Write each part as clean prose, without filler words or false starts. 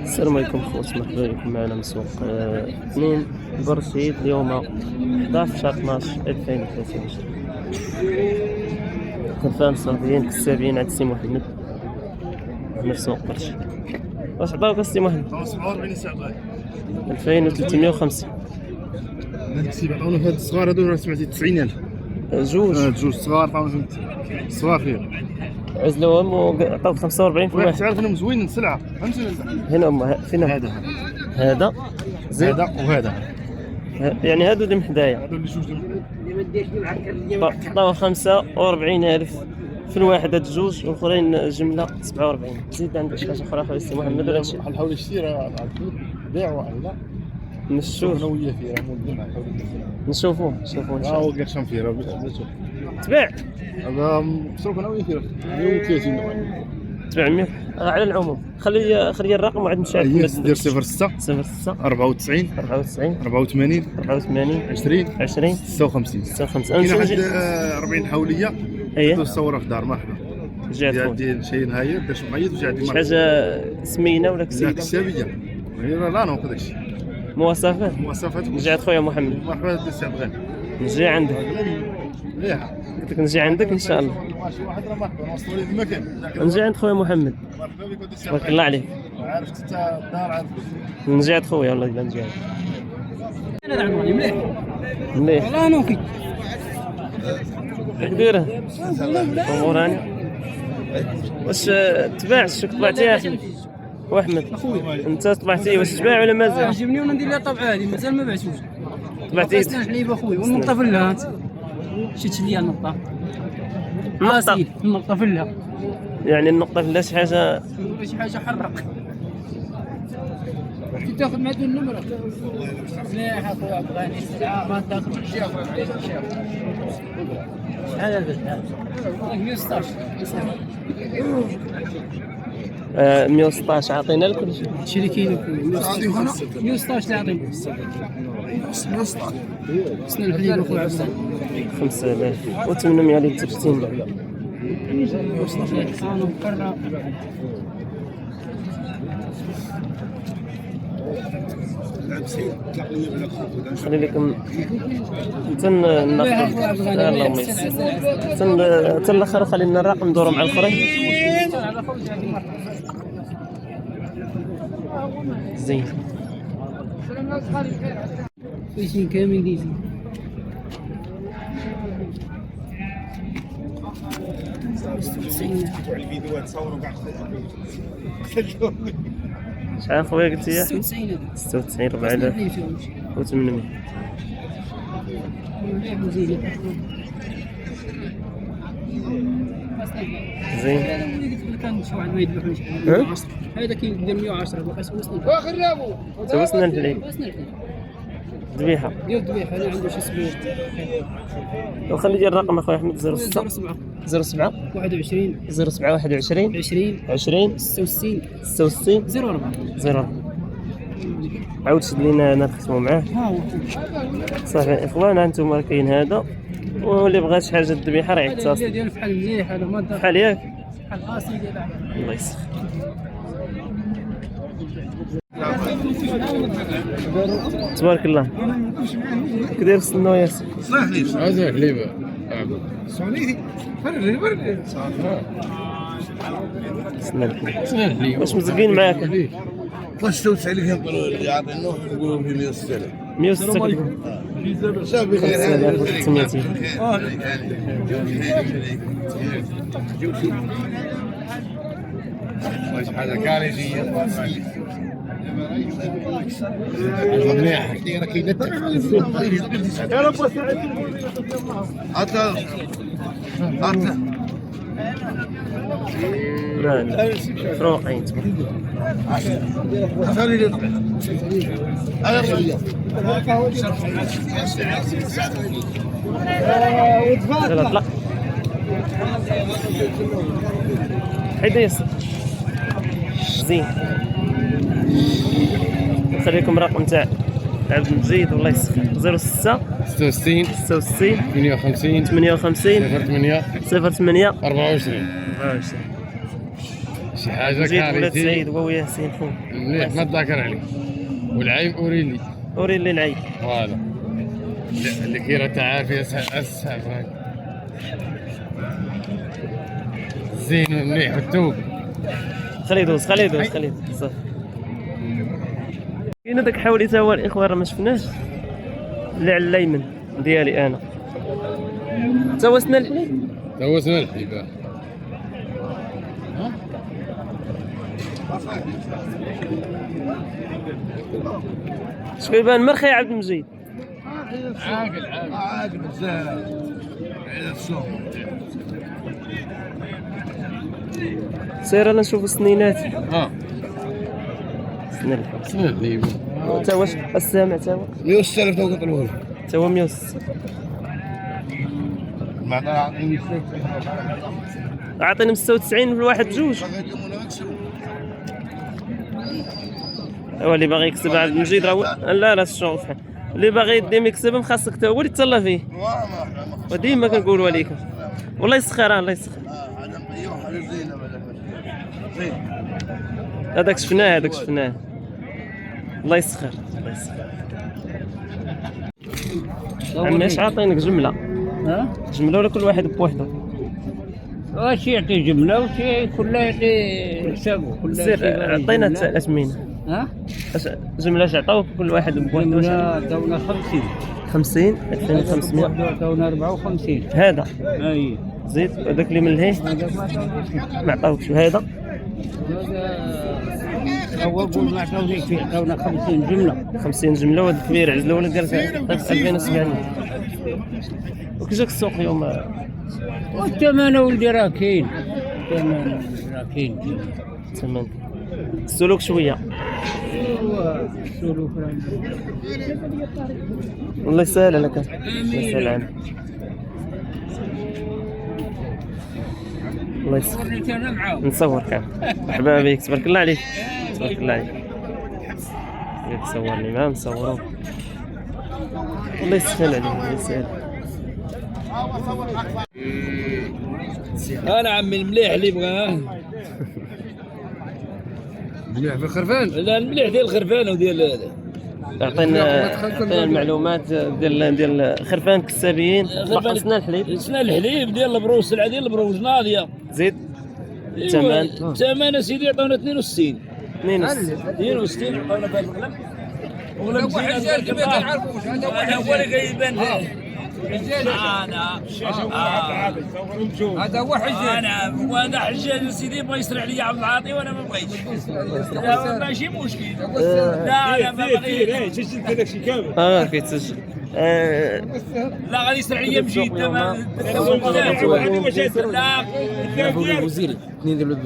السلام عليكم خوت، مرحبا بكم معنا من سوق اثنين برشيد اليوم 11 شهر 12 2023. كنفان صافيين كسابين عند السي محمد هنا في سوق برشيد. واش عطاوك السي محمد؟ 2350. السي عطاونا في هاد الصغار هادو سمعتي 90000 جوج صغار عطاونا صغار فيهم عزلوهم وعطاوك 45 في الواحد. تعرف انهم زوينين السلعه فهمتي. هنا فين هذا زين وهذا يعني هادو اللي من حدايا هادو اللي جوج عطاوه 45000 في الواحد. هاد الجوج والاخرين جمله 47. زيد عندك شي حاجه اخرى خويا السي محمد ولا شي بحال حاول يشتي بيع واحد لا نشوف انا وياه فيه راه مول حاول نشوفوه ان شاء الله. هو قال شنو فيه راه تباع هذا مسروق انا وياه فيه 130 تباع 100 على العموم. خلي الرقم وعاد نمشي دير 06 06 94 94 84 84 20 20 56 56. كاين واحد 40 حوليه تصورها في الدار. مرحبا جات شي نهايه باش مقيد وجا عندي شي حاجه سمينه ولا كسيده كسابيه لا نوقف داكشي مواصفات نجي عند خويا محمد. مرحبا بسي عبد الغني نجي عندك قلت لك نجي عندك ان شاء الله. واحد راه مرحبا نوصلوا ليه المكان نجي عند خويا محمد. مرحبا بك ودي تبارك الله عليك. عرفت انت الدار عارف نجي عند خويا والله الا نجي انا دعموني مليح والله نوفي كبيره وراني. واش تباع الشك طبعتي اخي واحمد انت طبعتي واش تباع ولا مازال؟ عجبني وانا ندير لها طبعه هذه مازال ما بعتوش. طبعتي بس حليب اخويا والنقطه فلات شفت لي النقطه راسي النقطه فلا يعني النقطه فلا شي حاجه حرق كي تاخذ معدن النمره مليح اخويا عبد الغني السلعه ما تاخذ شي هذا هذا 116 116 عطينا لك ولا هادشي اللي كاين 116 اللي عطينا 116 سنة الحليب اخويا عبد الغني 5800 اللي تبتين خلي لكم تن النقد. اللهم يسر تن الاخر خلينا الرقم ندوروا مع الاخرين. زين فيشين كامل ديزي شحال خويا قلتي يا 96 4000 و800. زين كان شي واحد ما يذبحوش هذا كيدير 110 بقى توسنا الحليب ذبيحه ديال الذبيحه انا عنده شي سبوع وخلي ديال الرقم اخويا احمد 07 07 21 07 21 20 20 66 66 04 04. عاود شد لينا انا نختموا معاه. ها هو صافي اخوانا انتم كاين هذا واللي بغى شي حاجه الذبيحه راه يتصل ديال بحال مليح هذا ما بحال ياك بحال قاسي ديال الله يسر. تبارك الله كدير السنه ياسر صلاح حليب هذا حليب صونيتي فرد سنه الحليب واش مزقين معاك؟ 93 اللي يعطينوه يقولوا في 160 106 شافي غير 600. هذا كارثيه مليح راه كينتف يا رب حتى فروقين اطلق حيد ياسر. زين نخليكم الرقم تاع عبد المجيد والله يسخر 06 66 66 58 58 08 08 24 24 شي حاجه زيد ولاد كارثيه. سعيد وهو ياسين خويا مليح ما تذاكر عليه. والعيب اوريلي وري العيب. هذا اللي كيرا تعافي اسهل زين مليح التوب. خليه يدوز صافي. كاين هذاك حاولي تا هو الاخوان راه ما شفناش اللي على الايمن ديالي انا تا هو سنا الحليب. توسنا الحبيبه. شكون يبان مرخي يا عبد المجيد. عاقل بزاف على السوق. سير انا نشوف السنينات. سنا الحليب سنة الحبيبه. تا واش السامع تا هو 160 تو قطلوه تا هو 160. ما عطاني عطيني 96 في الواحد بجوج. هو اللي باغي يكسب عبد المجيد راه لا الشغل فحال اللي باغي يديم يكسبهم خاصك تا هو اللي تهلا فيه. وديما كنقولوا عليكم والله يسخر الله يسخر. هذاك شفناه الله يسخر. عمي اش عاطينك جمله؟ جمله ولا كل واحد بوحده؟ واش يعطي جمله وشي كل يعطي حسابه. سير عطينا اثمنه. جمله اش عطاوك كل واحد بوحده؟ جمله عطاونا 50 2500 عطاونا 54. هذا اي زيد هذاك اللي من لهيه ما عطاوكش. هذا هو قول ما عطاونيش فيه عطاونا 50 جمله. 50 جمله وهذا كبير عزله ولا قال 2700. وكي جاك السوق اليوم؟ والثمن ولدي راه كاين. تمام. السلوك شويه السلوك الله يسهل عليك. الله يسهل عليك. الله يسهل. نصور كان مرحبا بك تبارك الله عليك. تبارك الله عليك. تصورني ما نصورو. الله يسهل عليك. الله يسهل. انا عمي المليح اللي بغاه مليح في الخرفان. لا المليح ديال الخرفان وديال هذا. عطينا المعلومات ديال خرفان كسابيين. سنا الحليب ديال البروز. السلعه ديال البروز ناضيه. زيد الثمن سيدي عطاونا 62 عطاونا بهذا الغلب واحد جال كما كنعرفوش. هذا هو اللي غيبان هذا هو حجاج. وهذا حجاج سيدي بغى يسرع لي عبد العاطي وانا ما بغيتش. ماشي مشكل. لا انا ما بغيتش. سجلت هذاك الشيء كامل. كيتسجل. لا غادي يسرع لي مشيت تمام. لا الوزيري اثنين ديال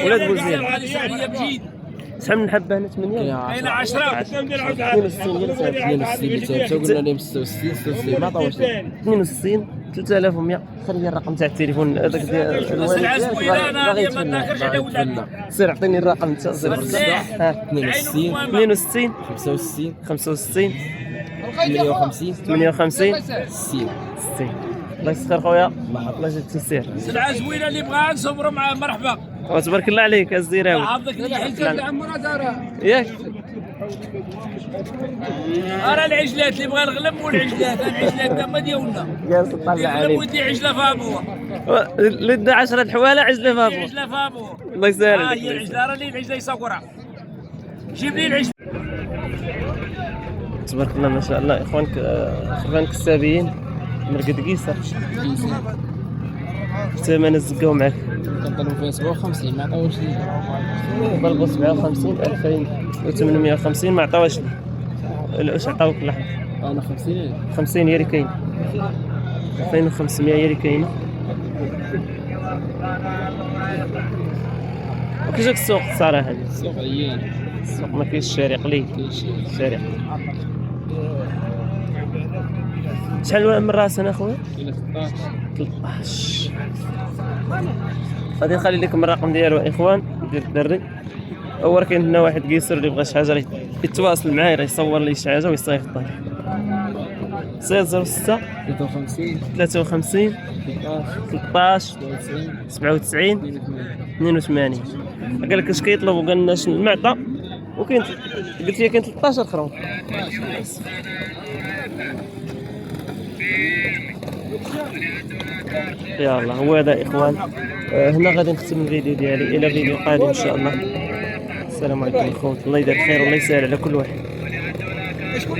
ولاد بوزير غادي يسرع لي مشيت. شحال من حبه هنا 8 كاين 10 62 قلنا لهم 66 ما عطاوش 62 3100. خلي الرقم تاع التليفون هذاك ديال الوالد باغي يتفنى. سير عطيني الرقم انت. 62 62 65 65 58 58 60. الله يسخر خويا. الله يجزيك السير. سلعه زوينه اللي بغاها نصبروا معاه. مرحبا وتبارك الله عليك الزيراوي. حافظك العجلات عم مراد ياك انا العجلات اللي بغى الغلب والعجلات. العجلات تما ديالنا جالس تطلع الغلب عليك. ودي عجله فابوه. اللي دا 10 حواله عجله فابو. عجله فابوه. الله يسهل هي عليك. العجله راه اللي العجله يصورها. جيب لي العجله. تبارك الله ما شاء الله. اخوانك خرفان كسابيين مرقد قيصر. الثمن زقاو معاك. كنطلبوا فيها 57 ما عطاوش لي. طلبوا 57 2850 ما عطاوش لي. واش عطاوك اللحظه؟ انا 50 هي اللي كاين. 2500 هي اللي كاينه. وكي جاك السوق الصراحه؟ السوق عيان. السوق ما كاينش الشارع قليل. الشارع شحال من راس انا اخويا؟ 13. غادي نخلي لكم الرقم ديالو اخوان ديال الدري. هو كاين هنا واحد قيصر اللي بغى شي حاجه يتواصل معايا يصور لي شي حاجه ويصيفط. 16 06 53 53 13 13 97 97 82 82. قال لك اش كيطلب وقال لنا شنو المعطى، وكاين قلت لي كاين 13 خروف. يلا هو هذا اخوان. هنا غادي نختم الفيديو ديالي، الى فيديو قادم ان شاء الله. السلام عليكم اخوات، الله يدير خير والله يسهل على كل واحد.